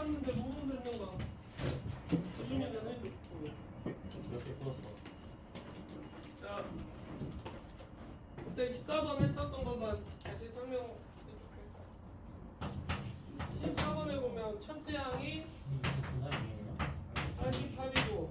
해봤는데 모르는 거. 수준이는 해줘. 이렇게 풀었어. 자, 그때 14번 했었던 것만 다시 설명해줄게. 14번에 보면 첫째 항이 중간이에요? 88이고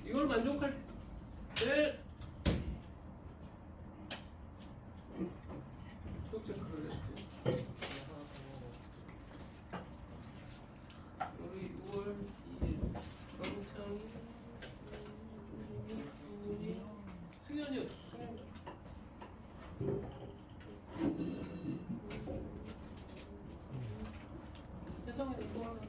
이걸 만족할 때 체크를 했지. 우리 6월 2일 정창이 승현이었어. 혜성이도 또 하나.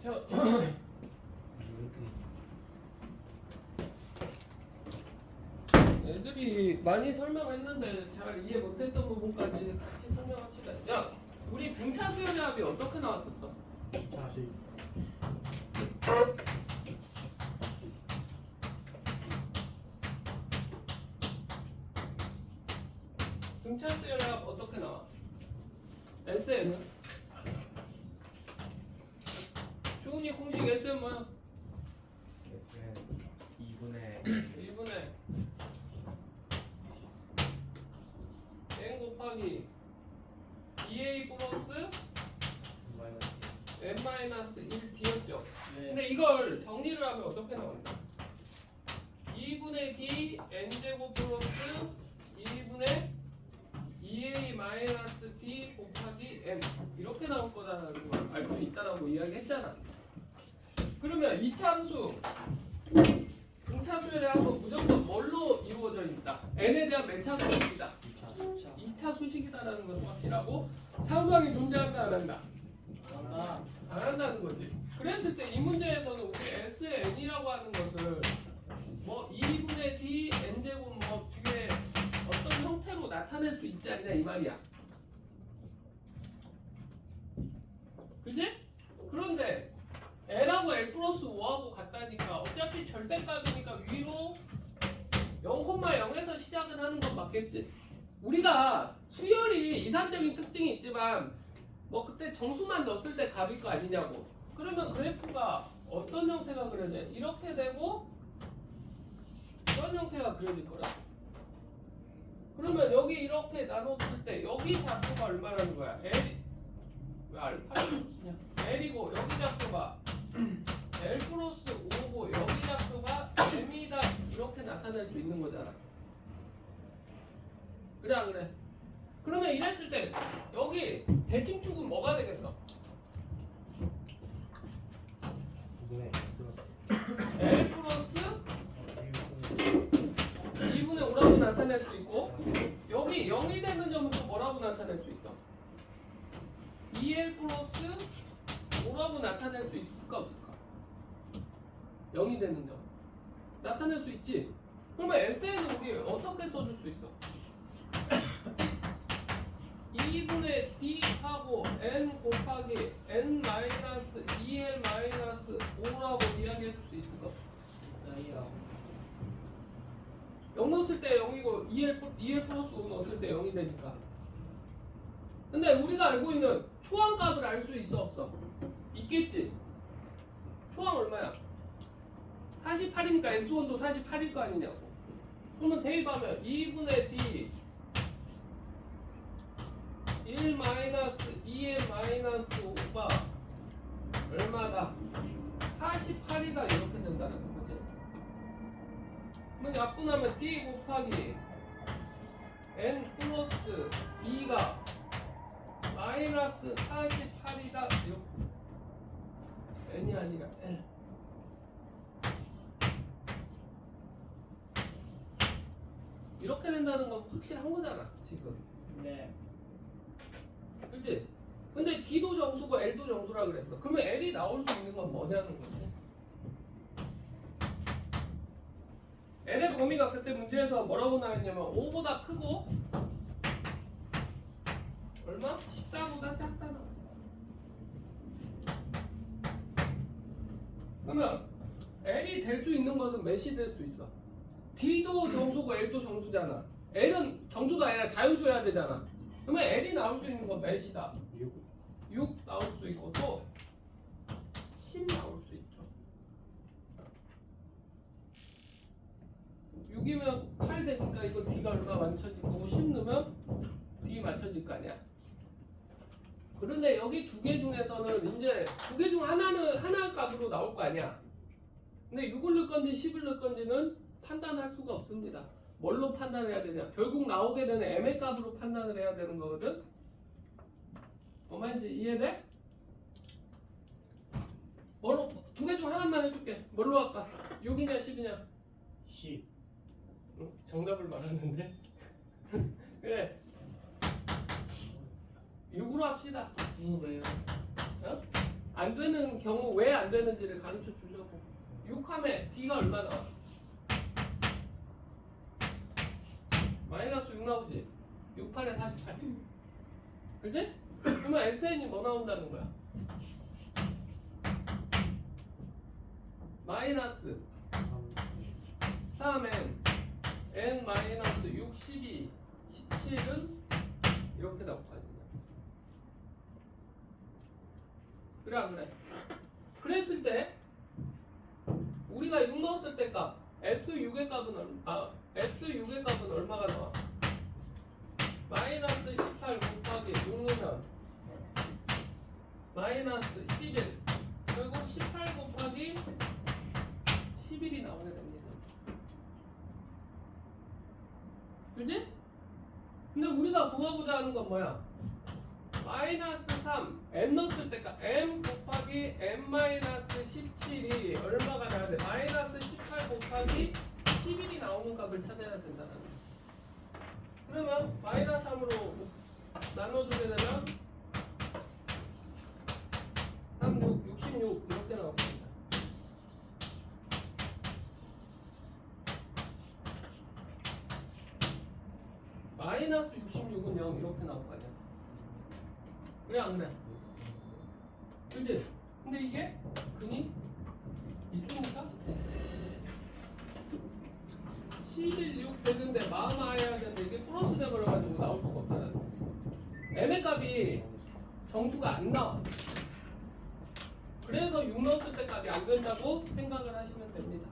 자, 애들이 많이 설명했는데 잘 이해 못했던 부분까지 같이 설명합시다. 야, 우리 분차 수열의 합이 어떻게 나왔었어? 자식. 분차 수열의 합 어떻게 나와? SN은? 주은이 공식 SN 뭐야? S는 2분의 1분의 n 곱하기 2a 플러스 n-1d였죠. 근데 이걸 정리를 하면 어떻게 나옵니까? 2분의 d n제곱 플러스 2분의 2a-d 곱하기 n 이렇게 나올 거다라는 걸 알 수 있다라고 이야기했잖아. 그러면 이 참수 등차수열의 합은 무조건 뭘로 이루어져 있다? n에 대한 맨차 수식이다. 2차 수식이다라는 것은 확실하고 상수항이 존재한다 안 한다? 안 한다는 거지. 그랬을 때 이 문제에서는 우리 SN이라고 하는 것을 뭐 2분의 D n제곱 뭐 뒤에 어떤 형태로 나타낼 수 있지 않냐 이 말이야. 그지? 그런데 L하고 L 플러스 5하고 같다니까 어차피 절대값이니까 위로 0,0에서 시작은 하는 건 맞겠지. 우리가 수열이 이산적인 특징이 있지만 뭐 그때 정수만 넣었을 때 값일 거 아니냐고. 그러면 그래프가 어떤 형태가 그려져? 이렇게 되고 이런 형태가 그려질 거라. 그러면 여기 이렇게 나눴을 때 여기 좌표가 얼마라는 거야? L 왜 알파를 쓰냐? L이고 여기 좌표가 L 플러스 5고 여기 좌표가 M이다 이렇게 나타낼 수 있는 거잖아. 그래 안 그래? 그러면 이랬을 때 여기 대칭축은 뭐가 되겠어? L 플러스 2분의 5라고 나타낼 수 있고 여기 0이 되는 점은 또 뭐라고 나타낼 수 있어? 2L 플러스 5라고 나타낼 수 있을까 없을까? 0이 되는 점 나타낼 수 있지? 그러면 SN은 우리 어떻게 써줄 수 있어? 2분의 D하고 N 곱하기 N-2L-5라고 이야기해 줄 수 있을까? 0 넣었을 때 0이고 2L 플러스 5 넣었을 때 0이 되니까. 근데 우리가 알고 있는 초항값을 알 수 있어 없어? 있겠지? 초항 얼마야? 48이니까 S1도 48일 거 아니냐고. 그러면 대입하면 2분의 D 1-2M-5가 얼마다? 48이다 이렇게 된다는 거지. 그러면 약분하면 D 곱하기 N 플러스 B가 마이너스 48이다 이렇게. N이 아니라 L. 이렇게 된다는 건 확실한 거잖아 지금. 네. 그치? 근데 D도 정수고 L도 정수라 그랬어. 그러면 L이 나올 수 있는 건 뭐냐는 거지. L의 범위가 그때 문제에서 뭐라고 나왔냐면 5보다 크고 얼마? 14보다 작다 나와. 그러면 L이 될 수 있는 것은 몇이 될 수 있어? D도 정수고 L도 정수잖아. L은 정수가 아니라 자유수여야 되잖아. 그러면 L이 나올 수 있는 건 몇이다? 6 나올 수 있고 또 10 나올 수 있죠. 6이면 8 되니까 이거 D가 얼마 맞춰질 거고 10 넣으면 D 맞춰질 거 아니야. 그런데 여기 두 개 중에서는 이제 두 개 중 하나는 하나 값으로 나올 거 아니야. 근데 6을 넣을 건지 10을 넣을 건지는 판단할 수가 없습니다. 뭘로 판단해야 되냐? 결국 나오게 되는 M의 값으로 판단을 해야 되는 거거든. 뭐만지 이해돼? 뭐로 두 개 중 하나만 해줄게. 뭘로 할까? 6이냐 10이냐? 10. 응? 정답을 말하는데. 그래. 6으로 합시다. 왜요? 어? 안 되는 경우 왜 안 되는지를 가르쳐 주려고. 6하면 D가 얼마 나와? 마이너스 6 나오지? 6, 8에 48. 그치? 그러면 SN이 뭐 나온다는 거야? 마이너스 3n n 마이너스 6, 12, 17은 이렇게 나올 거 아니야. 그래 안 그래? 그랬을 때 우리가 6 넣었을 때 값 S6의 값은 S6의 값은 얼마가 나와? 마이너스 18 곱하기 6 넣으면 마이너스 11 결국 18 곱하기 11이 나오게 됩니다. 그지? 근데 우리가 구하고자 하는 건 뭐야? 마이너스 3 m 넣었을 때가 m 곱하기 m 마이너스 17이 얼마가 나야 돼? 마이너스 18 곱하기 11이 나오는 값을 찾아야 된다는 거야. 그러면 마이너스 3으로 나눠주게 되면 3, 6, 66 이렇게 나올 겁니다. 마이너스 66은 0 이렇게 나올 거 아니야. 그래 안 그래? 그치? 근데 이게 근이 있으니까 11, 6 되는데 마음아야 되는데 이게 플러스 돼버려가지고 나올 수가 없다는 거지. M의 값이 정수가 안 나와. 그래서 6 넣었을 때 값이 안 된다고 생각을 하시면 됩니다.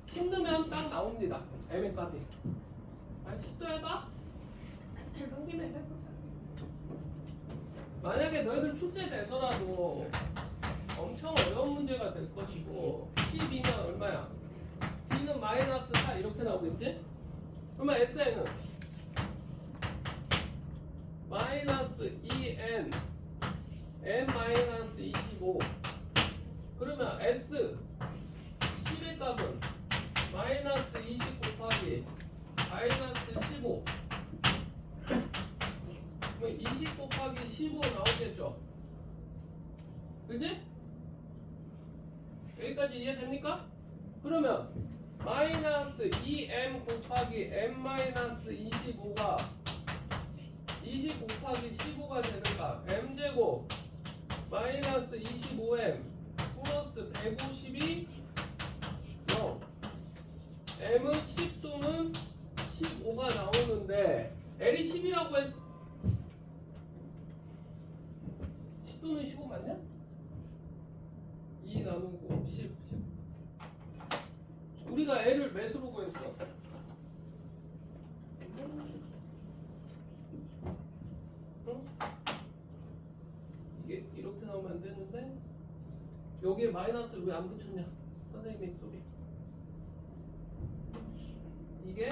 10 넣으면 딱 나옵니다. M의 값이. 아니 10도 해봐? 한 김에 해보자. 만약에 너희들 출제 되더라도 엄청 어려운 문제가 될 것이고 12면 얼마야? D는 마이너스 4 이렇게 나오겠지? 그러면 SN은 마이너스 2n n 마이너스 25 그러면 S 10의 값은 마이너스 20 곱하기 마이너스 15 그럼 20 곱하기 15 나오겠죠? 그치? 여기까지 이해됩니까? 그러면 마이너스 2m 곱하기 m 마이너스 25가 20 곱하기 15가 되는가? m제곱 마이너스 25m 플러스 150이 0 m은 10 또는 15가 나오는데 L이 10이라고 했어 10 또는 15 맞냐? 2 나누고 10 우리가 L을 몇으로 구했어? 응? 이게 이렇게 나오면 안 되는데 여기에 마이너스를 왜 안 붙였냐? 선생님의 소리. 이게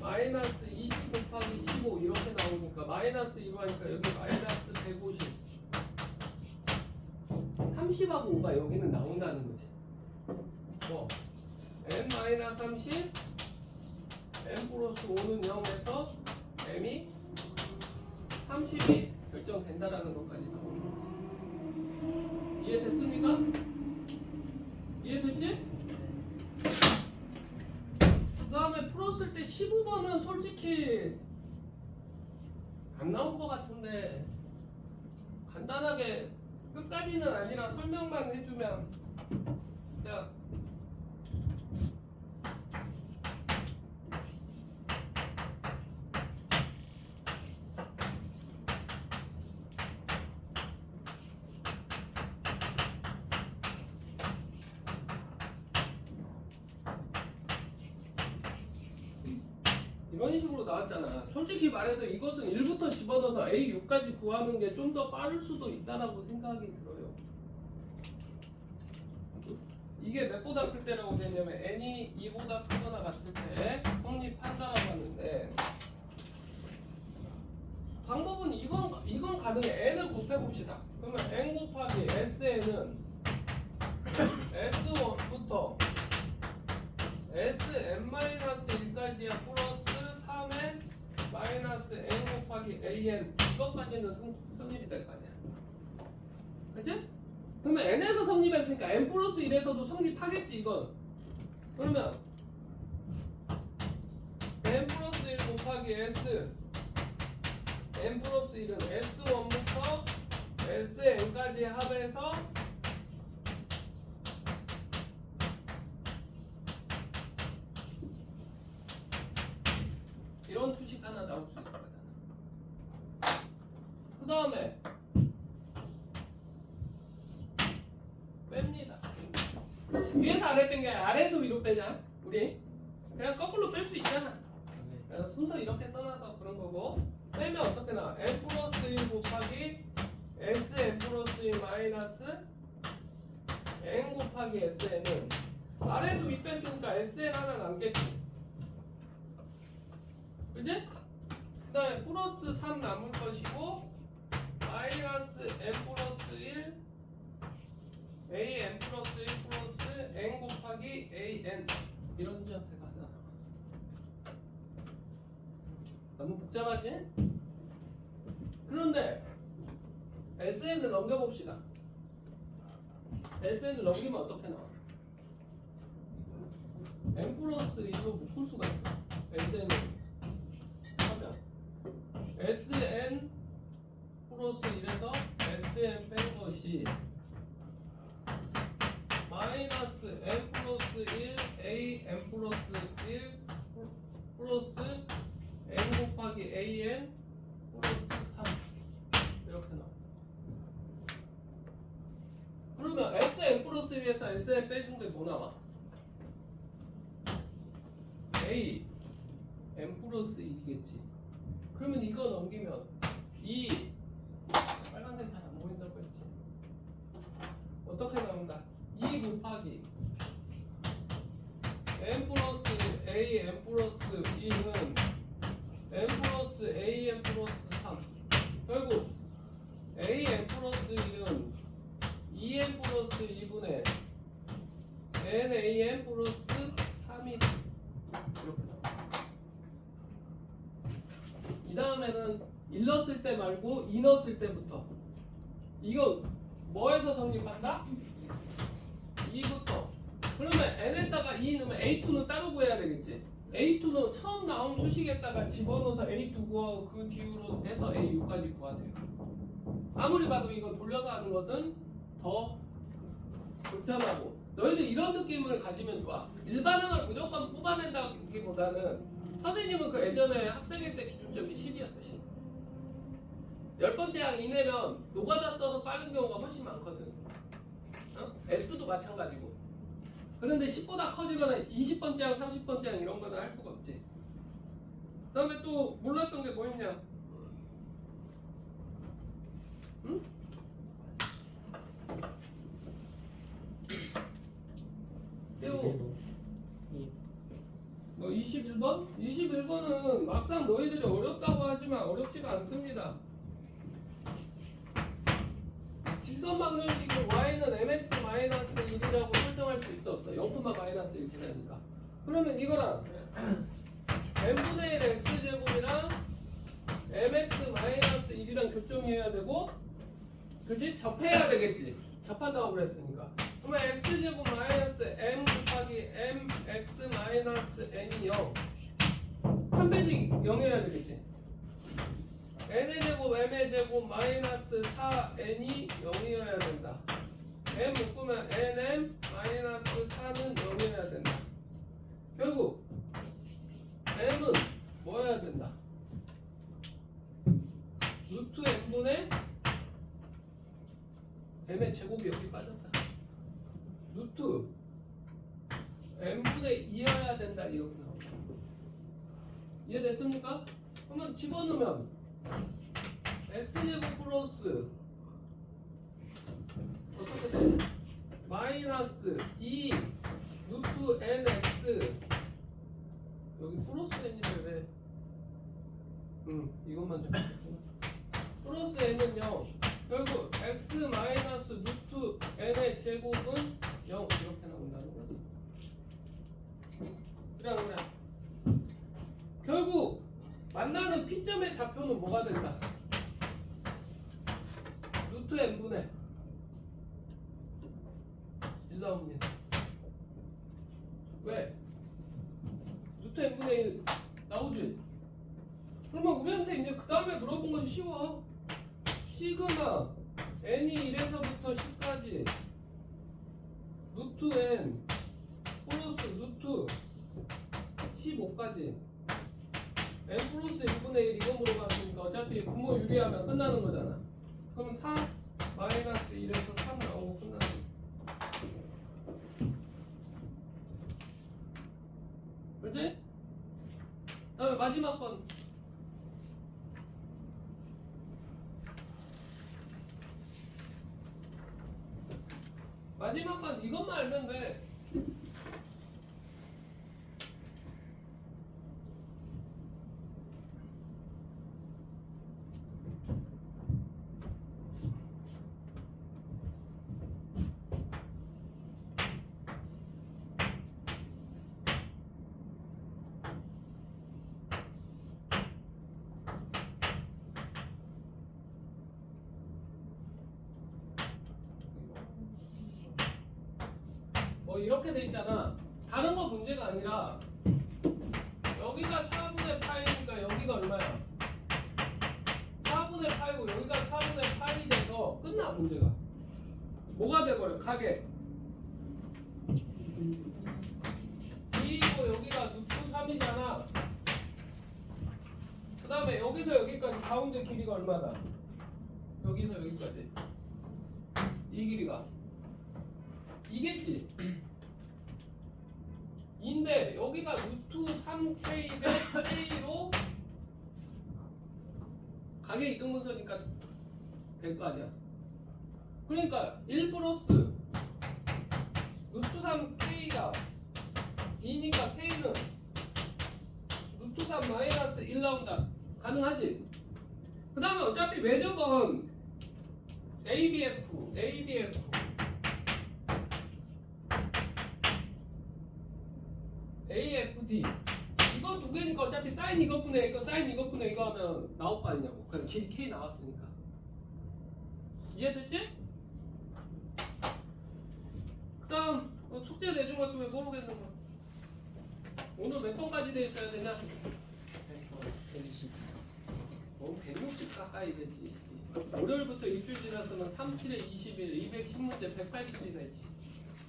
마이너스 20 곱하기 15 이렇게 나오니까 마이너스 1로 하니까 여기 마이너스 150 30하고 5가 여기는 나온다는 거지. 뭐 n-30 n 플러스 5는 0에서 m이 30이 결정된다라는 것까지 나오는 거지. 이해됐습니까? 이해됐지? 그 다음에 풀었을 때 15번은 솔직히 안 나올 것 같은데 간단하게 끝까지는 아니라 설명만 해주면 자 이런 식으로 나왔잖아. 솔직히 말해서 이것은 1부터 집어넣어서 A6까지 구하는 게 좀 더 빠를 수도 있다라고 생각이 들어요. 이게 몇보다 클 때라고 되냐면 n이 2보다 크거나 같을 때 성립한다라고 하는데 방법은 이건 가능해. n을 곱해봅시다. 그러면 n 곱하기 sn은 s1부터 sn-1까지야 플러스 3의 마이너스 n 곱하기 an 이것까지는 성립이 될 거 아니야. 그치? 그러면 n에서 성립했으니까 n 플러스 1에서도 성립하겠지 이건. 그러면 n 플러스 1 곱하기 s n 플러스 1은 s1부터 sn까지 합해서 이런 수식 하나 나올 수 있을 거잖아. 그 다음에 뺍니다. 위에서 아래 뺀 게 아래에서 위로 빼자. 우리 그냥 거꾸로 뺄 수 있잖아. 그래서 순서 이렇게 써놔서 그런 거고. 빼면 어떻게 나와? n 플러스 1 곱하기 sn 플러스 1 마이너스 n 곱하기 sn은 아래에서 위 뺐으니까 sn 하나 남겠지. 그지? 그 다음에 플러스 3 남을 것이고 마이너스 n 플러스 1 an 플러스 1 플러스 n 곱하기 an 이런 형태가 하나. 너무 복잡하지? 그런데 sn을 넘겨봅시다. sn을 넘기면 어떻게 나와? n 플러스 1로 묶을 수가 있어. sn을 하면 sn 플러스 1에서 sn 뺀 것이 마이너스 n 플러스 1 an 플러스 1 플러스 n 곱하기 an 플러스 3 이렇게 나와. 그러면 sn 플러스 1에서 sn 빼준 게 뭐 나와? a n 플러스 1이겠지. 그러면 이거 넘기면 이 빨간색 잘 안 보인다고 했지. 어떻게 나온다? 2 곱하기 n 플러스 a n 플러스 2는 n 플러스 a n 플러스 3 결국 a n 플러스 1은 2n 플러스 2분의 n a n 플러스 3이 이렇게 나와. 이 다음에는 1 넣었을 때 말고 2 넣었을 때부터 이거 뭐에서 성립한다? 2부터. 그러면 n에다가 2 넣으면 a2는 따로 구해야 되겠지. a2는 처음 나온 수식에다가 집어넣어서 a2 구하고 그 뒤로 해서 a6까지 구하세요. 아무리 봐도 이거 돌려서 하는 것은 더 불편하고 너희들 이런 느낌을 가지면 좋아. 일반항을 무조건 뽑아낸다기보다는 선생님은 그 예전에 학생일 때 기준점이 10이었어. 10. 10번째 항 이내면 노가다 써서 빠른 경우가 훨씬 많거든. S도 마찬가지고. 그런데 10보다 커지거나 20번째 항, 30번째 항 이런 거는 할 수가 없지. 그 다음에 또 몰랐던 게 뭐 있냐? 응? 뭐 21번? 21번은 막상 너희들이 어렵다고 하지만 어렵지가 않습니다. 직선 방정식의 y는 mx-1이라고 설정할 수 있어 없어? 0,-1 지나니까. 그러면 이거랑 n분의 1 x제곱이랑 mx-1이랑 교점해야 되고 그치? 접해야 되겠지. 접한다고 그랬으니까. 그러면 x제곱 마이너스 m 곱하기 mx 마이너스 n이 0 한 배씩 0 해야 되겠지. n의 제곱 제곱 m의 제곱 마이너스 4n이 0이어야 된다. m 묶으면 nm 마이너스 4는 0이어야 된다. 결국 m은 뭐여야 된다? 루트 n분의 m의 제곱이 여기 빠졌다. 루트 n분의 2여야 된다. 이렇게 나온다. 이해됐습니까? 한번 집어넣으면 x제곱 플러스 어떻게 돼? 마이너스 2 루트 nx 여기 플러스 n인데 왜? 이것만 좀 플러스 n은 0 결국 x 마이너스 루트 n의 제곱은 0 이렇게 나온다는 거죠. 그래 결국 만나는 P점의 좌표는 뭐가 된다? 루트 n분의 1 나옵니다. 왜? 루트 n분의 1 나오지? 그러면 우리한테 이제 그 다음에 물어본 건 쉬워. 시그마 n이 1에서부터 10까지 루트 n 플러스 루트 15까지 n 플러스 1분의 1 이거 물어봤으니까 어차피 분모 유리하면 끝나는 거잖아. 그럼 4 마이너스 1에서 3 나오고 끝나는 거야. 그렇지? 다음에 마지막 건 이것만 알면 돼. 이렇게 돼 있잖아. 다른 거 문제가 아니라 여기가 4분의 파이니까 여기가 얼마야? 4분의 파이고 여기가 4분의 파이 돼서 끝나 문제가. 뭐가 돼버려? 가게. 이고 여기가 루트 3이잖아. 그 다음에 여기서 여기까지 가운데 길이가 얼마다? 여기서 여기까지 이 길이가 이겠지? 인데 여기가 루트 3k 대 k로 가게 이등분서니까 될 거 아니야. 그러니까 1 플러스 루트 3k가 2니까 k는 루트 3 마이너스 1 나온다. 가능하지? 그 다음에 어차피 외접은 ABF AFD 이거 두 개니까 어차피 사인 이것분의 이거 사인 이것분의 이거 하면 나올 거 아니냐고. 그냥 길이 K 나왔으니까. 이해됐지? 그 다음 숙제 내준 것 중에 모르겠는 거 오늘 몇 번까지 돼 있어야 되냐? 120. 160 가까이 되지. 월요일부터 일주일 지났으면 3, 7에 20일 210문제 180이네.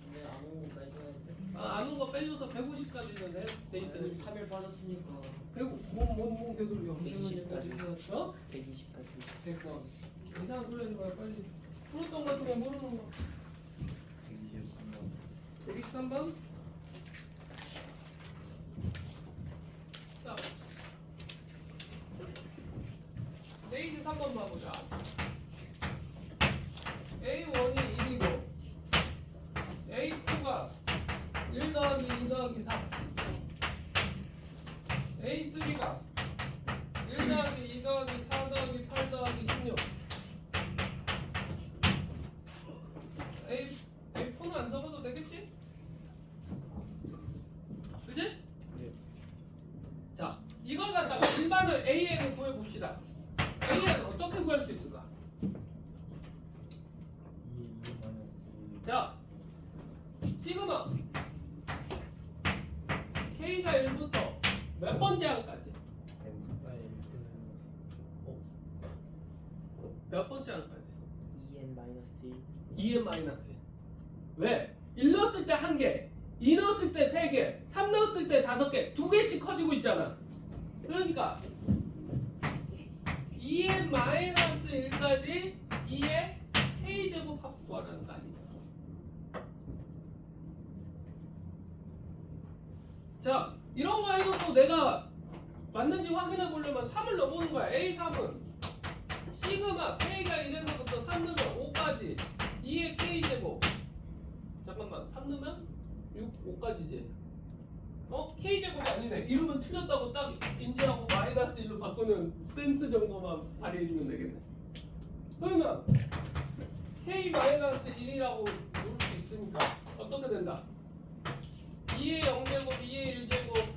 근데 안 오는 거 빼줘야 돼. 안 온 거 빼줘서 150까지는 돼 있어. 3일 빠졌으니까 100뭔 개소리야. 120까지. 어? 120까지. 됐어. 이상한 소리 하지 마요 빨리. 풀었던 거 같으면 모르는 거. 123번. 자, 레이즈 3번 봐보자. A1이 1이고 A2가 1 더하기 2 더하기 3 A3가 1 더하기 2 더하기 4 더하기 8 더하기 16 A4는 안 적어도 되겠지? 그지? 네. 자, 이걸 갖다가 일반을 AN을 구해봅시다. AN은 어떻게 구할 수 있을까? 자, 시그마 K가 1부터 몇 번째 항까지? 몇 번째 항까지? 2n-1 2n-1. 왜? 1 넣었을 때 1개, 2 넣었을 때 3개, 3 넣었을 때 5개, 2개씩 커지고 있잖아. 그러니까 2n-1까지 2의 k제곱 합 구하라는 거 아니야. 자, 이런 거 해놓고 내가 맞는지 확인해 보려면 3을 넣어보는 거야. A3은 시그마 K가 1에서부터 3 넣으면 5까지 2의 K제곱. 잠깐만, 3 넣으면 6, 5까지지. K제곱이 아니네. 이러면 틀렸다고 딱 인지하고 마이너스 1로 바꾸는 센스 정도만 발휘해주면 되겠네. 그러면 K-1이라고 놓을 수 있으니까 어떻게 된다? 2의 0제곱, 2의 1제곱,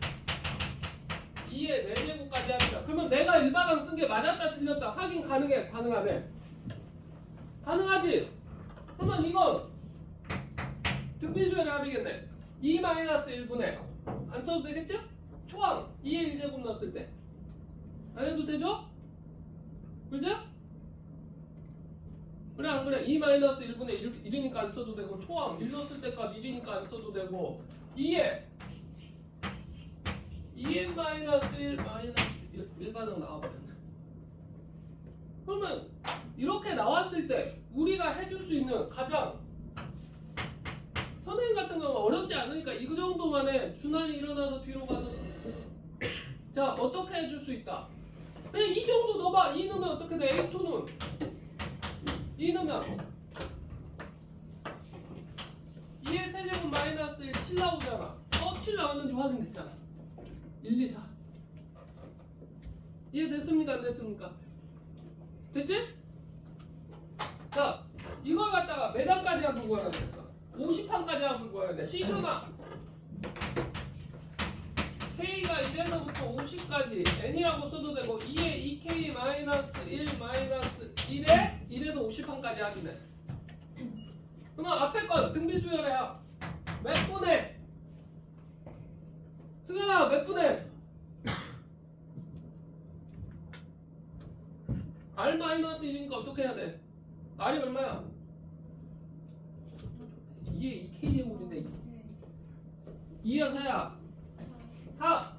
2의 4제곱까지 합니다. 그러면 내가 일반항 쓴 게 맞았다 틀렸다 확인 가능해? 가능하네? 가능하지? 그러면 이건 등비수열의 합이겠네. 2-1분의 안 써도 되겠죠? 초항 2의 1제곱 넣었을 때 안 해도 되죠? 그죠? 그래 안 그래? 2-1분의 1이니까 안 써도 되고 초항 1 넣었을 때 값 1이니까 안 써도 되고 2에 2n-1 일반항 나와버렸네. 그러면 이렇게 나왔을 때 우리가 해줄 수 있는 가장 선생님 같은 경우는 어렵지 않으니까 이 정도만에 준환이 일어나서 뒤로 가서 자 어떻게 해줄 수 있다. 그냥 이 정도 넣어봐. 2 넣으면 어떻게 돼? A2는 2 넣으면 2의 세제곱 마이너스 1 7 나오잖아. 7 나왔는지 확인됐잖아. 1, 2, 4 이해됐습니까? 안 됐습니까? 됐지? 자 이걸 갖다가 몇 항까지 한번 구하라 그랬어? 50항까지 한번 구해야 돼. 시그마 K가 1에서부터 50까지 N이라고 써도 되고 2에 2K-1 1에 1에서 50항까지 합이네. 그러면 앞에 건 등비수열의 합 몇 분의 승현아 몇 분의 R-1이니까 어떻게 해야 돼? R이 얼마야? 2에 2K 제곱인데 2야 4야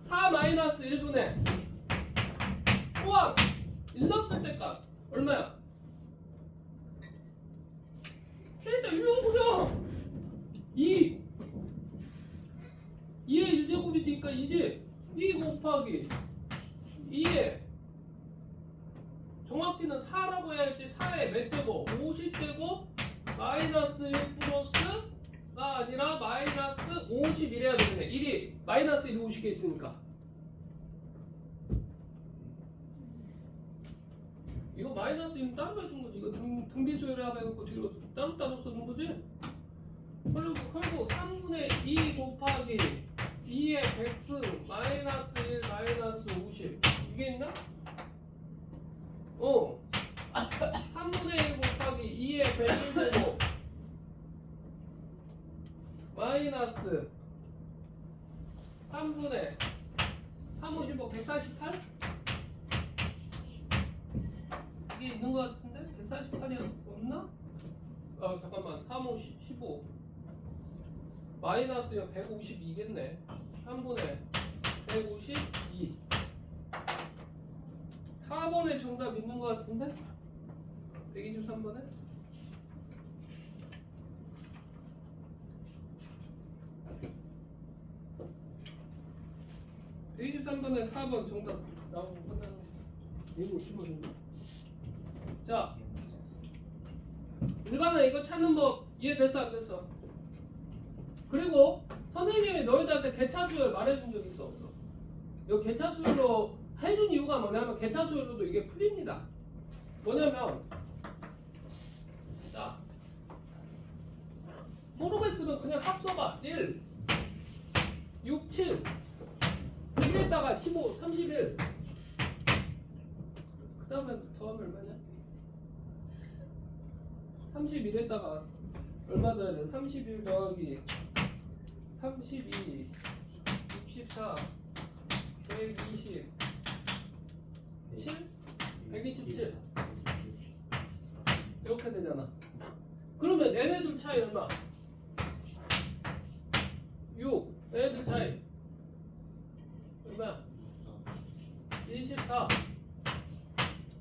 4-1분의 초항 1 넣었을 때 값 얼마야? K자 1로 보자 2 2의 1제곱이니까 2지 2 곱하기 2의 정확히는 4라고 해야지 4의 몇 제곱? 50제곱 마이너스 1 플러스가 아니라 마이너스 51해야 되겠네. 1이 마이너스 1이 50개 있으니까 이거 마이너스 1은 따로 해준 거지. 이거 등비수열의 합 해놓고 뒤로 따로 쓰는 거지. 그리고 결국 3분의 2 곱하기 2의 100승 마이너스 1 마이너스 50 이게 있나? 3분의 1 곱하기 2의 100제곱 마이너스 3분의 3, 55, 148? 이게 있는 것 같은데? 148이 없나? 잠깐만 3, 5, 15 마이너스면 152겠네 3분의 152 4번에 정답 있는 것 같은데? 123번에? (123번에) 4번 정답 나오고 끝나는 거 155인가? 자 일반은 이거 찾는 법 이해됐어 안 됐어? 그리고 선생님이 너희들한테 개차수열 말해준 적 있어 없어? 이 개차수열로 해준 이유가 뭐냐면 개차수열로도 이게 풀립니다. 뭐냐면 자 모르겠으면 그냥 합 써봐. 1 6, 7 1에다가 15, 31 그 다음에 더하면 얼마냐? 31에다가 얼마 더해야 돼? 31 더하기 32 64 120 7? 127 이렇게 되잖아. 그러면 얘네들 차이 얼마? 6. 얘네들 차이 얼마야? 24.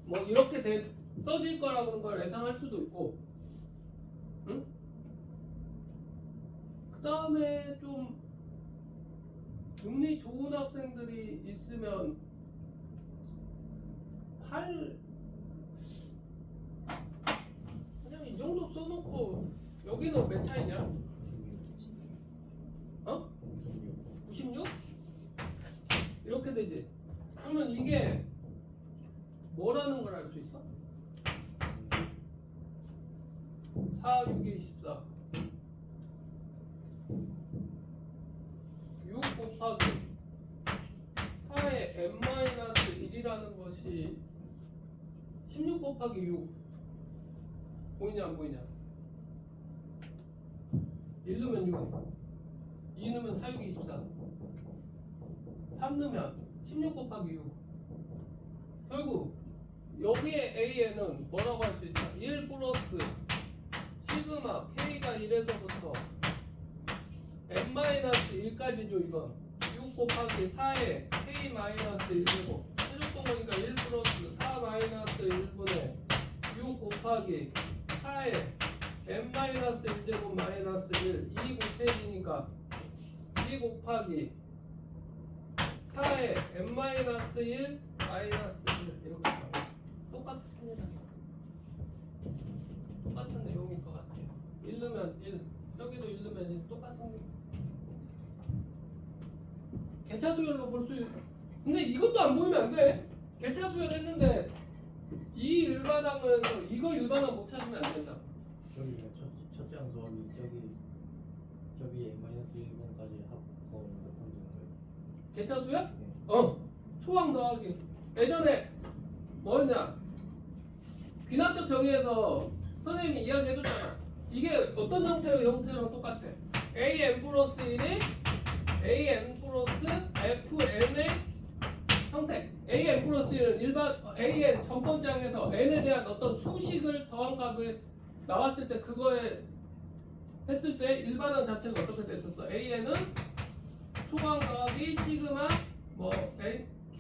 뭐 이렇게 써질 거라는 걸 예상할 수도 있고, 응? 그 다음에 좀 눈이 좋은 학생들이 있으면 8. 그냥 이 정도 써놓고 여기는 몇 차이냐? 어? 96? 이렇게 되지. 그러면 이게 뭐라는 걸 알 수 있어? 4, 6이 24. 6 곱하기 4의 n-1이라는 것이 16 곱하기 6. 보이냐 안 보이냐? 1 넣으면 6, 2 넣으면 4, 6, 24, 3 넣으면 16 곱하기 6. 결국 여기에 AN은 뭐라고 할 수 있어? 1 플러스 시그마 K가 1에서부터 n-1까지죠. 이건 6 곱하기 4에 K-1제곱 세제곱 거니까 1 플러스 4-1분의 6 곱하기 4에 n-1제곱 마이너스 1 2 곱해지니까 2 곱하기 4에 n-1 마이너스 1 이렇게 나와요. 똑같습니다. 똑같은 내용일 것 같아요. 1 넣으면 1, 여기도 1 넣으면 1, 똑같습니다. 개차수열로 볼 수 근데 이것도 안 보이면 안 돼. 개차수열 했는데 이 일반항에서 이거 일반항 못 찾으면 안 된다. 저기가 첫째 항 더하기 저기 n-1번까지 합하고 몇 번 되는 거예요? 개차수열? 네. 초항 더하기. 예전에 뭐였냐? 귀납적 정의에서 선생님이 이야기 해줬잖아. 이게 어떤 형태랑 똑같아. AN 플러스 1이 AN 플러스 FN의 형태. AN 플러스 1은 일반 AN 첫 번째 항에서 N에 대한 어떤 수식을 더한 값이 나왔을 때 그거에 했을 때 일반항 자체가 어떻게 됐었어? AN은 초강 더하기 시그마 뭐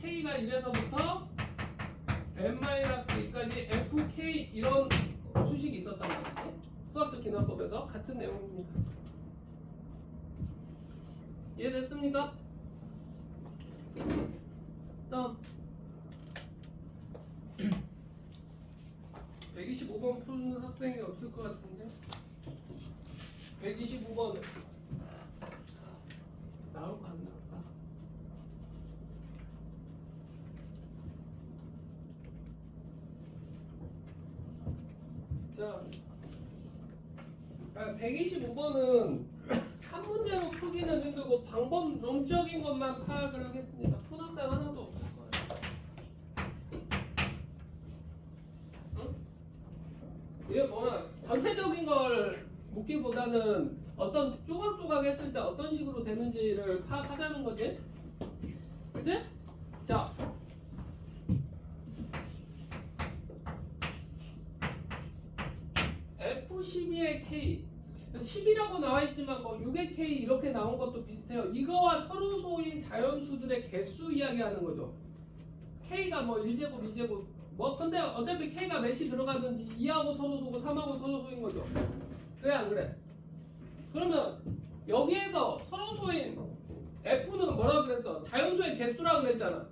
K가 1에서부터 n-2까지 FK 이런 수식이 있었단 말이죠. 수학적 기납법에서 같은 내용입니다. 이해됐습니까? 다음 125번 푸는 학생이 없을 것 같은데 125번 나올까 안 나올까? 자, 125번은 한 문제로 풀기는 힘들고 방법론적인 것만 파악을 하겠습니다. 푼 학생 하나도 없을 거예요. 응? 이게 뭐야? 전체적인 걸 묻기보다는 어떤 조각조각 했을 때 어떤 식으로 되는지를 파악하자는 거지. 그치? 자, F12의 K 10이라고 나와있지만 뭐 6의 K 이렇게 나온 것도 비슷해요. 이거와 서류소인 자연수들의 개수 이야기하는 거죠. K가 뭐 1제곱, 2제곱 뭐 근데 어차피 K가 몇이 들어가든지 2하고 서류소고 3하고 서류소인 거죠. 그래 안 그래? 그러면 여기에서 서류소인 F는 뭐라 그랬어? 자연수의 개수라고 그랬잖아.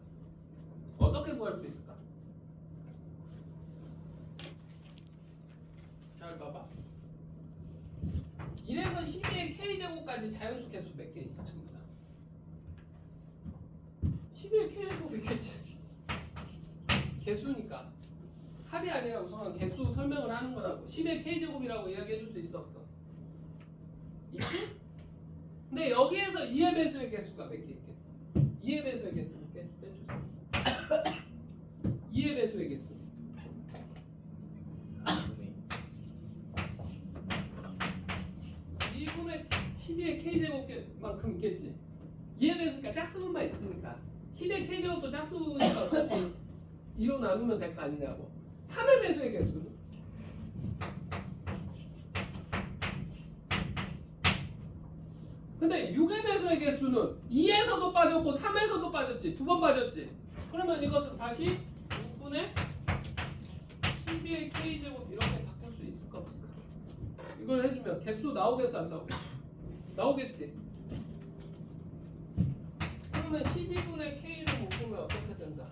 어떻게 구할 수 있을까? 잘 봐봐. 1에서 12의 K제곱까지 자연수 개수 몇 개 있어? 전부 다 12의 K제곱이 개수니까 합이 아니라 우선 개수 설명을 하는 거라고. 10의 K제곱이라고 이야기해 줄 수 있어 없어? 있지? 근데 여기에서 2의 배수의 개수가 몇 개 있겠어? 2의 배수의 개수 몇 개? 빼주세요. 2의 배수의 개수 2분의 12의 K제곱만큼 있겠지. 2의 배수니까 짝수분만 있으니까 10의 K제곱도 짝수니까 어차피 2로 나누면 될 거 아니냐고. 3의 배수의 개수는 근데 6의 배수의 개수는 2에서도 빠졌고 3에서도 빠졌지. 두 번 빠졌지. 그러면 이것은 다시 6분의 12의 k제곱 이렇게 바꿀 수 있을까 없을까? 이걸 해주면 개수 나오겠어 안 나오겠어? 나오겠지. 그러면 12분의 k를 묶으면 어떻게 된다?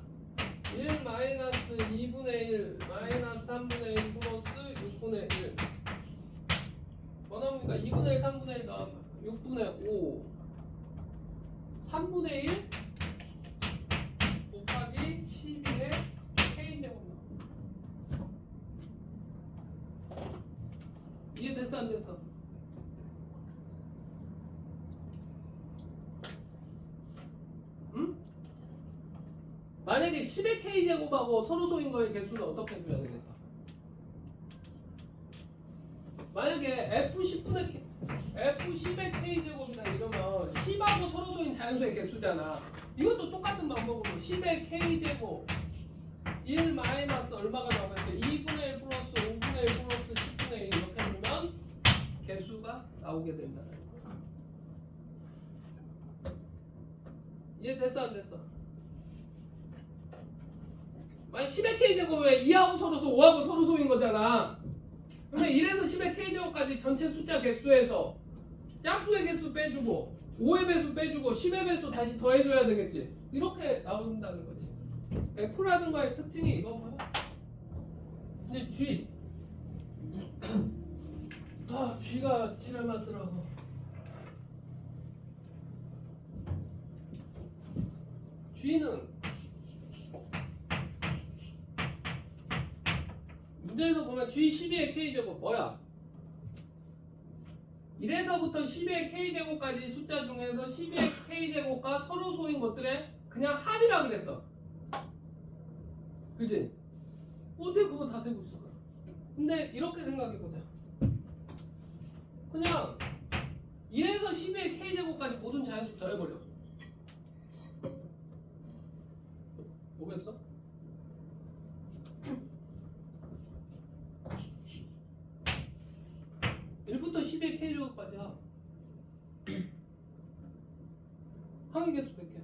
1 마이너스 2분의 1 마이너스 3분의 1 플러스 6분의 1 뭐 나옵니까? 2분의 1 3분의 1 나오면 6분의 5 3분의 1 곱하기 12의 k제곱 나옵니다. 이해됐어 안 됐어? 응? 만약에 10의 k제곱하고 서로 소인 거의 개수는 어떻게 해줘야 되겠어? 만약에 F10의 k제곱이다 이러면 10하고 서로 소인 자연수의 개수잖아. 이것도 똑같은 방법으로 10의 k제곱 1 마이너스 얼마가 나오겠어? 2분의 1 플러스 5분의 1 플러스 10분의 1 이렇게 해주면 개수가 나오게 된다는 거야. 이해됐어 안 됐어? 만약 10의 k제곱에 2하고 서로 소 5하고 서로 소인 거잖아. 그러면 1에서 10의 k제곱까지 전체 숫자 개수에서 짝수의 개수 빼주고 5의 배수 빼주고 10의 배수 다시 더해줘야 되겠지. 이렇게 나온다는 거지. F라든가의 특징이 이거고요. 이제 G. G가 지랄 맞더라고. G는 문제에서 보면 G12의 K제곱 뭐야? 1에서부터 12의 K제곱까지 숫자 중에서 12의 K제곱과 서로 소인 것들의 그냥 합이라 그랬어. 그치? 어떻게 그거 다 세고 있을까? 근데 이렇게 생각해보자. 그냥 1에서 12의 K제곱까지 모든 자연수 더해버려. 뭐겠어? 1부터 10의 K제곱까지 항의 개수 몇 개?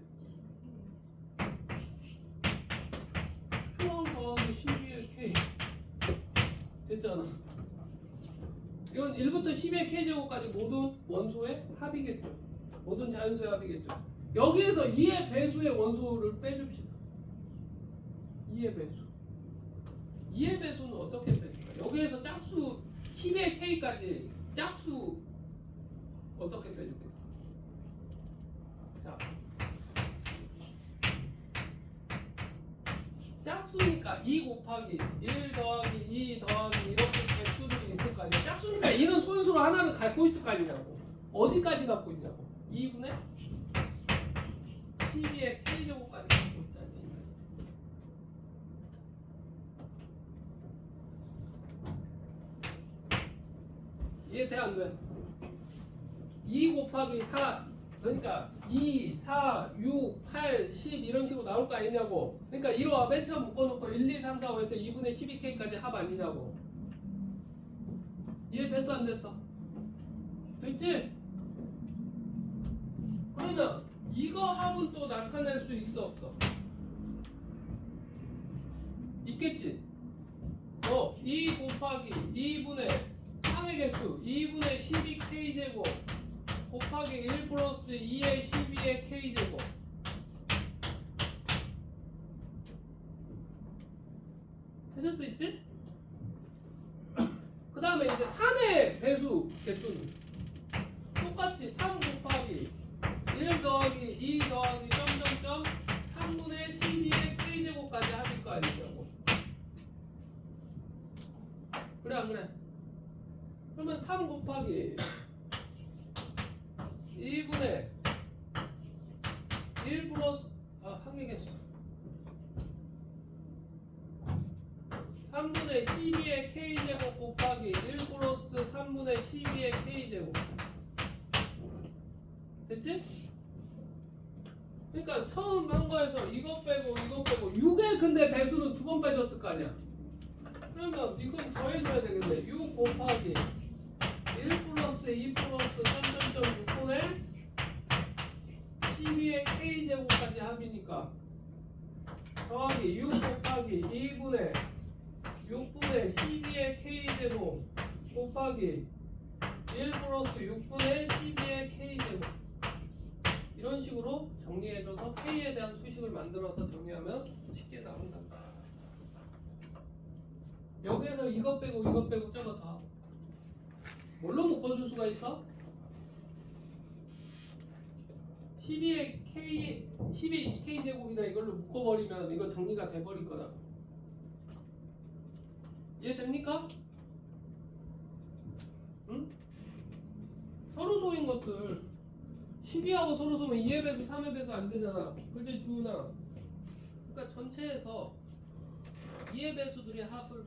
초항 더하기 12의 K 됐잖아. 이건 1부터 10의 K제곱까지 모든 원소의 합이겠죠. 모든 자연수의 합이겠죠. 여기에서 2의 배수의 원소를 빼줍시다. 2의 배수. 2의 배수는 어떻게 빼줄까? 여기에서 짝수 10의 K까지 짝수 어떻게 빼줄겠어? 자, 짝수니까 2 곱하기 1 더하기 2 더하기 이렇게 개수들이 있을 거 아니야. 짝수니까 2는 소인수로 하나를 갖고 있을 거 아니냐고. 어디까지 갖고 있냐고. 2분의 12의 K제곱까지 갖고 있잖아. 이해돼 안 돼? 2 곱하기 4 그러니까 2, 4, 6, 8, 10 이런 식으로 나올 거 아니냐고. 그러니까 이로와 맨 처음 묶어놓고 1, 2, 3, 4, 5에서 2분의 12K까지 합 아니냐고. 이해됐어 안 됐어? 됐지? 그러면 이거 합은 또 나타낼 수 있어 없어? 있겠지? 2 곱하기 2분의 항의 개수 2분의 12K제곱 곱하기 1 플러스 2의 12의 K제곱 해줄 수 있지? 그 다음에 이제 3의 배수 개수는 똑같이 3 곱하기 1 더하기 2 더하기 점점점 3분의 12의 K제곱까지 합일 거 아니냐고. 그래 안 그래? 그러면 3 곱하기 2분의 1 플러스 항의 개수 3분의 12의 K제곱 곱하기 1 플러스 3분의 12의 K제곱 됐지? 그러니까 처음 한 거에서 이거 빼고 6의 근데 배수는 두 번 빼줬을 거 아니야. 그러면 이건 더해줘야 되겠네. 6 곱하기 1 플러스 2 플러스 3.6분의 12의 k제곱까지 합이니까 더하기 6 곱하기 2분의 6분의 12의 k제곱 곱하기 1 플러스 6분의 12의 k제곱 이런 식으로 정리해줘서 k에 대한 수식을 만들어서 정리하면 쉽게 나온다. 여기에서 이것 빼고 저거 다 뭘로 묶어줄 수가 있어? 12의 k 제곱이다 이걸로 묶어버리면 이거 정리가 돼버릴 거다. 이해됩니까? 응? 서로 소인 것들 12하고 서로 소면 2의 배수 3의 배수 안 되잖아. 그치 주은아? 그러니까 전체에서 2의 배수들의 합을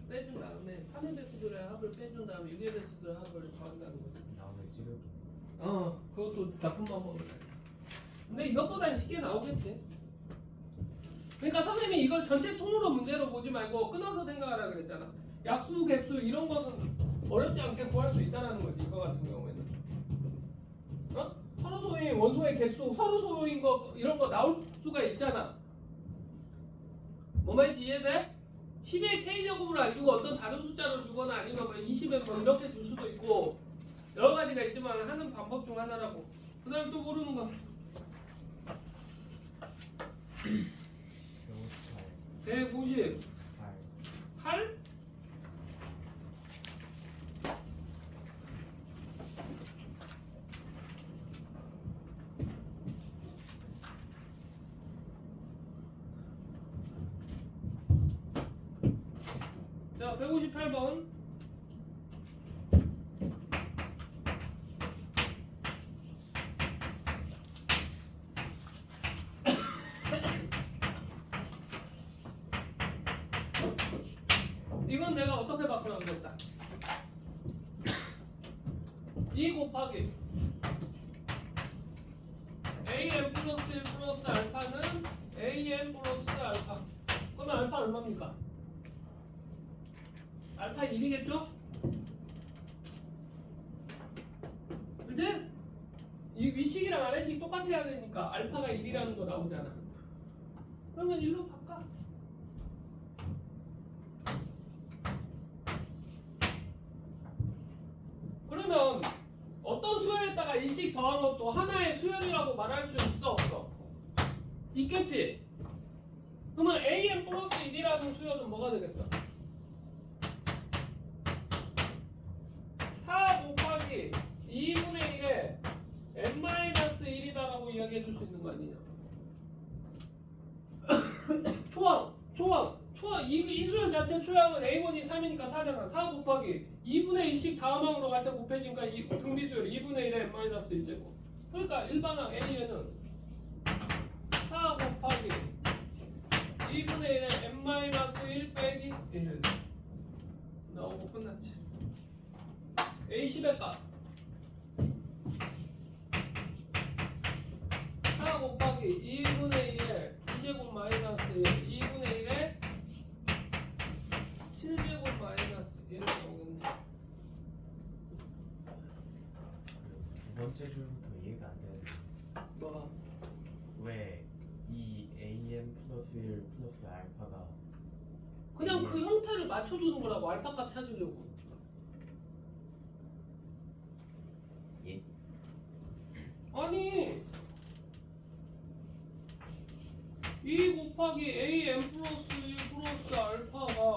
빼준 다음에 3의 배수들의 합을 빼준 다음에 6의 배수들의 합을 더한다는 거지. 나오면 찌르기. 그것도 나쁜 방법이야. 근데 이것보다는 쉽게 나오겠지. 그러니까 선생님이 이걸 전체 통으로 문제로 보지 말고 끊어서 생각하라 그랬잖아. 약수, 객수 이런 것은 어렵지 않게 구할 수 있다는 거지. 이거 같은 경우에는. 서로 소인, 원소의 개수, 서로 소인 거 이런 거 나올 수가 있잖아. 뭐 말인지 이해돼? 10의 k제곱을 알고 어떤 다른 숫자를 주거나 아니면 뭐 20에 뭐 이렇게 줄 수도 있고 여러 가지가 있지만 하는 방법 중 하나라고. 그 다음에 또 모르는 거. 158. 8? 자, 158번. 이건 내가 어떻게 바꾸라고 그랬다. 2 곱하기 am 플러스 1 플러스 알파는 am 플러스 알파. 그러면 알파 얼마입니까? 알파 1이겠죠? 그치? 이 위식이랑 아래식 똑같아야 되니까 알파가 1이라는 거 나오잖아. 그러면 1로 바꿔. 그러면 어떤 수열에다가 일씩 더한 것도 하나의 수열이라고 말할 수 있어 없어? 있겠지? 그러면 am 플러스 1이라는 수열은 뭐가 되겠어? 4 곱하기 2분의 1에 n-1이다라고 이야기해 줄 수 있는 거 아니냐? 초항 이 수열 자체 초항은 a1이 3이니까 4잖아. 4 곱하기 2분의 1씩 다음항으로 갈 때 곱해지니까 이 등비수열 2분의 1에 n-1제곱. 그러니까 일반항 a에는 4 곱하기 2분의 1에 n-1 빼기 1 나오고 끝났지. A10의 값 4 곱하기 2분의 1에 2제곱 마이너스 1 2분의 1에 7제곱 마이너스 1 나오겠네. 두 번째 줄부터 이해가 안 되는데 뭐가? 왜 이 am 플러스 1 플러스 알파가 그냥 그 형태를 맞춰주는 거라고. 알파 값 찾으려고. 예? 아니 2 곱하기 am 플러스 1 플러스 알파가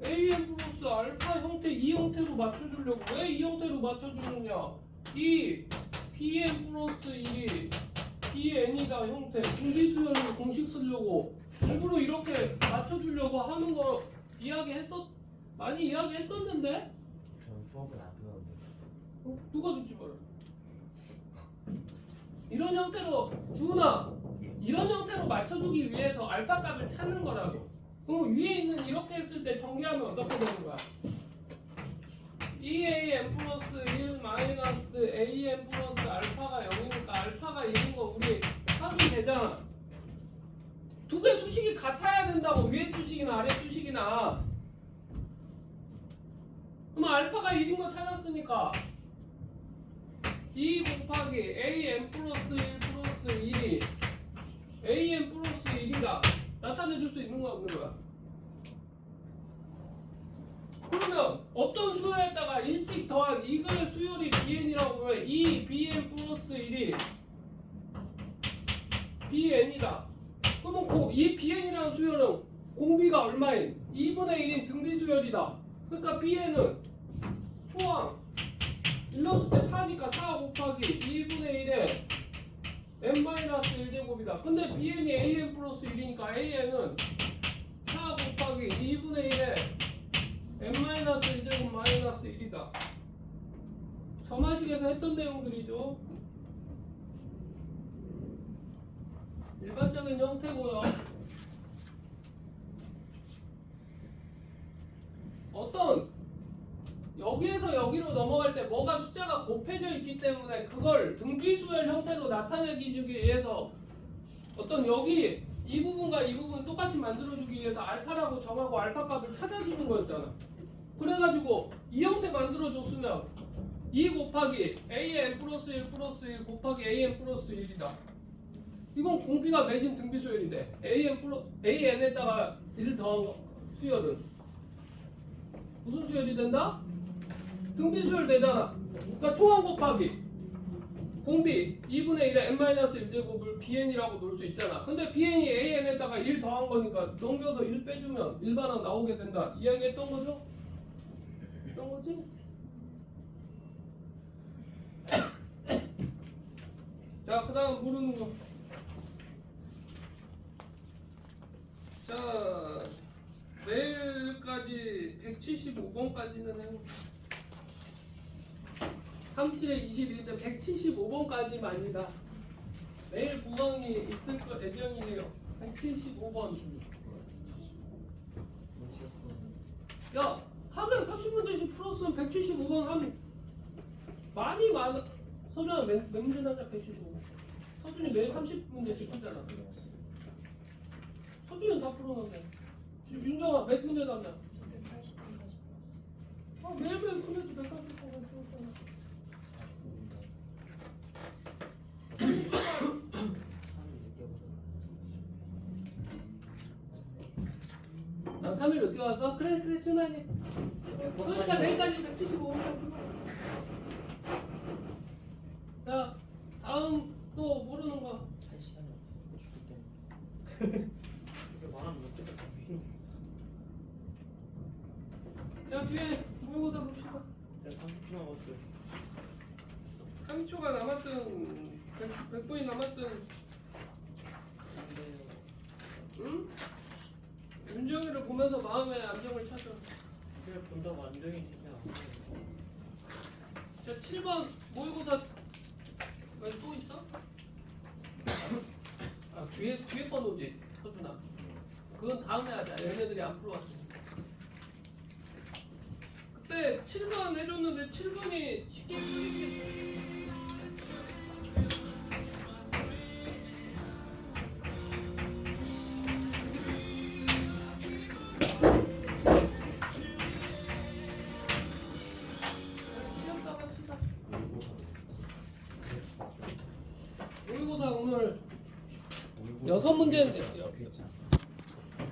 am 플러스 알파 형태 이 형태로 맞춰주려고. 왜 이 형태로 맞춰주느냐? 이 bm 플러스 1이 bn이다 형태 분비수열로 공식 쓰려고 일부러 이렇게 맞춰주려고 하는 거 많이 이야기했었는데? 전 수업은 안 들었는데 누가 듣지 말아. 이런 형태로 주은아 이런 형태로 맞춰주기 위해서 알파 값을 찾는 거라고. 그럼 위에 있는 이렇게 했을 때 정리하면 어떻게 되는 거야? 2am 플러스 1 마이너스 am 플러스 알파가 0이니까 알파가 1인 거 우리 확인 되잖아. 두 개 수식이 같아야 된다고. 위에 수식이나 아래 수식이나. 그럼 알파가 1인 거 찾았으니까 2 곱하기 am 플러스 1 플러스 1이 am 플러스 1이다 나타내줄 수 있는 거야 없는 거야? 그러면 어떤 수열에다가 1씩 더한 이거의 수열이 bn이라고 보면 이 bn 플러스 1이 bn이다. 그러면 이 bn이라는 수열은 공비가 얼마인? 2분의 1인 등비 수열이다. 그러니까 bn은 초항 1넣었을 때 4니까 4 곱하기 2분의 1에 n-1제곱이다. 근데 bn이 an 플러스 1이니까 an은 4 곱하기 2분의 1에 n-1제곱 마이너스 1이다. 점화식에서 했던 내용들이죠. 일반적인 형태고요. 어떤 여기에서 여기로 넘어갈 때 뭐가 숫자가 곱해져 있기 때문에 그걸 등비수열 형태로 나타내기 주기 위해서 어떤 여기 이 부분과 이 부분 똑같이 만들어주기 위해서 알파라고 정하고 알파 값을 찾아주는 거였잖아. 그래가지고 이 형태 만들어줬으면 2 곱하기 an 플러스 1 플러스 1 곱하기 an 플러스 1이다. 이건 공비가 매신 등비수열인데 an에다가 1 더한 거, 수열은 무슨 수열이 된다? 등비수열 되잖아. 그러니까 초항 곱하기 공비 2분의 1에 n-1제곱을 bn이라고 놓을 수 있잖아. 근데 bn이 an에다가 1 더한 거니까 넘겨서 1 빼주면 일반항 나오게 된다. 이야기했던 거죠? 했던 거지? 자, 그 다음 모르는 거. 자, 내일까지 175번까지는 해요. 37에 21인데 175번까지만이다. 내일 보강이 있을 거 예정이에요. 175번. 야, 하루에 30문제씩 풀었으면 175번 한 많이 많아. 서준아 몇 문제 남자 175번. 서준이 매일 30문제씩 풀잖아. 서준이는 다 풀어놨네. 윤정아 몇 문제 남자? 180분까지 풀었어. 매일매일 풀어도 180번까지 풀었잖아. 나 3일 늦게 와서? 그래 준하니. 그러니까 내일까지 175번. 자, 다음 또 모르는 거. 할 시간이 없어. 죽기 때문에. 이렇게 말하면 어떻게 다 미는 자, 뒤에 모의고사 봅시다. 내가 30분 남았어요. 3초가 남았든 100분이 남았든. 응? 윤정이를 보면서 마음의 안정을 찾아. 그래 본다고 안정이 되지 않아. 자, 7번 모의고사 왜 또 있어? 아, 뒤에 번호지, 서준아. 그건 다음에 하자. 얘네들이 안 풀어왔으니까. 그때 7번 해줬는데 7번이 쉽게 풀리지. 모의고사 오늘 6문제